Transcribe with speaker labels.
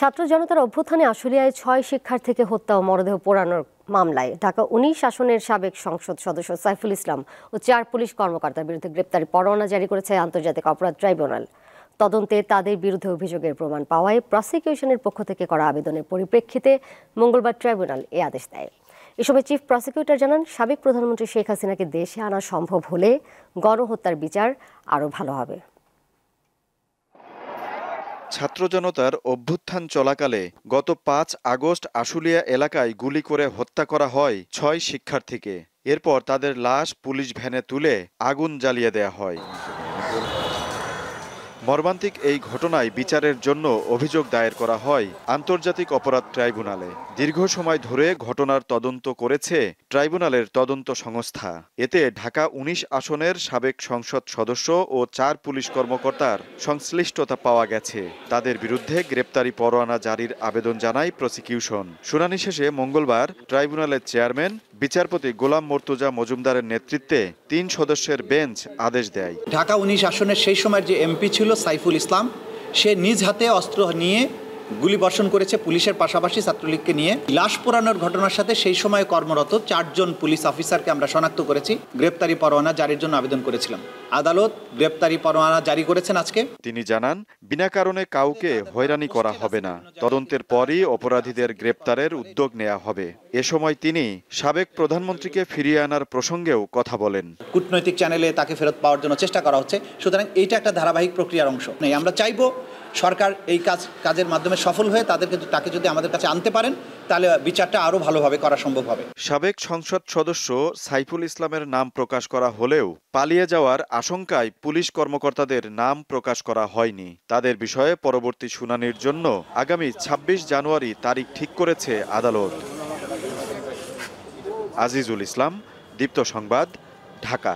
Speaker 1: ছাত্র জনতার অভ্যুত্থানে আশুলিয়ায় ৬ শিক্ষার্থীকে হত্যা ও মরদেহ পোড়ানোর মামলায় ঢাকা ১৯ আসনের সাবেক সংসদ সদস্য সাইফুল ইসলাম ও ৪ পুলিশ কর্মকর্তার বিরুদ্ধে গ্রেপ্তারি পরোয়ানা জারি করেছে আন্তর্জাতিক অপরাধ ট্রাইব্যুনাল। তদন্তে তাদের বিরুদ্ধে অভিযোগের প্রমাণ পাওয়ায় প্রসিকিউশনের পক্ষ থেকে করা আবেদনের পরিপ্রেক্ষিতে মঙ্গলবার ট্রাইব্যুনাল এ আদেশ দেয়। এ সময় চিফ প্রসিকিউটর জানান, সাবেক প্রধানমন্ত্রী শেখ হাসিনাকে দেশে আনা সম্ভব হলে গণহত্যার বিচার আরও ভালো হবে।
Speaker 2: ছাত্র জনতার অভ্যুত্থান চলাকালে গত ৫ আগস্ট আশুলিয়া এলাকায় গুলি করে হত্যা করা হয় ৬ শিক্ষার্থীকে। এরপর তাদের লাশ পুলিশ ভ্যানে তুলে আগুন জ্বালিয়ে দেয়া হয়। মর্মান্তিক এই ঘটনায় বিচারের জন্য অভিযোগ দায়ের করা হয় আন্তর্জাতিক অপরাধ ট্রাইব্যুনালে। দীর্ঘ সময় ধরে ঘটনার তদন্ত করেছে ট্রাইব্যুনালের তদন্ত সংস্থা। এতে ঢাকা ১৯ আসনের সাবেক সংসদ সদস্য ও ৪ পুলিশ কর্মকর্তার সংশ্লিষ্টতা পাওয়া গেছে। তাদের বিরুদ্ধে গ্রেপ্তারি পরোয়ানা জারির আবেদন জানায় প্রসিকিউশন। শুনানি শেষে মঙ্গলবার ট্রাইব্যুনালের চেয়ারম্যান বিচারপতি গোলাম মর্তুজা মজুমদারের নেতৃত্বে ৩ সদস্যের বেঞ্চ আদেশ দেয়।
Speaker 3: ঢাকা ১৯ আসনের সেই সময়ের যে এমপি ছিল সাইফুল ইসলাম, সে নিজ হাতে অস্ত্র নিয়ে গুলি বর্ষণ করেছে পুলিশের পাশাপাশি ছাত্রলীগকে নিয়ে। লাশ পোড়ানোর ঘটনার সাথে সেই সময় কর্মরত ৪ জন পুলিশ অফিসারকে আমরা শনাক্ত করেছি। গ্রেপ্তারি পরোয়ানা জারির জন্য আবেদন করেছিলাম। আদালত গ্রেপ্তারি পরোয়ানা জারি করেছেন আজকে।
Speaker 2: তিনি জানান, বিনা কারণে কাউকে হয়রানি করা হবে না। তদন্তের পরই অপরাধীদের গ্রেপ্তারের উদ্যোগ নেওয়া হবে। এ সময় তিনি সাবেক প্রধানমন্ত্রীকে ফিরিয়ে আনার প্রসঙ্গেও কথা বলেন।
Speaker 3: কূটনৈতিক চ্যানেলে তাকে ফেরত পাওয়ার জন্য চেষ্টা করা হচ্ছে। সুতরাং এইটা একটা ধারাবাহিক প্রক্রিয়ার অংশ। আমরা চাইবো সরকার এই কাজের মাধ্যমে সফল হয়ে তাকে যদি আমাদের কাছে আনতে পারেন, তাহলে বিচারটা আরও ভালোভাবে করা সম্ভব হবে।
Speaker 2: সাবেক সংসদ সদস্য সাইফুল ইসলামের নাম প্রকাশ করা হলেও পালিয়ে যাওয়ার আশঙ্কায় পুলিশ কর্মকর্তাদের নাম প্রকাশ করা হয়নি। তাদের বিষয়ে পরবর্তী শুনানির জন্য আগামী ২৬ জানুয়ারি তারিখ ঠিক করেছে আদালত। আজিজুল ইসলাম, দীপ্ত সংবাদ, ঢাকা।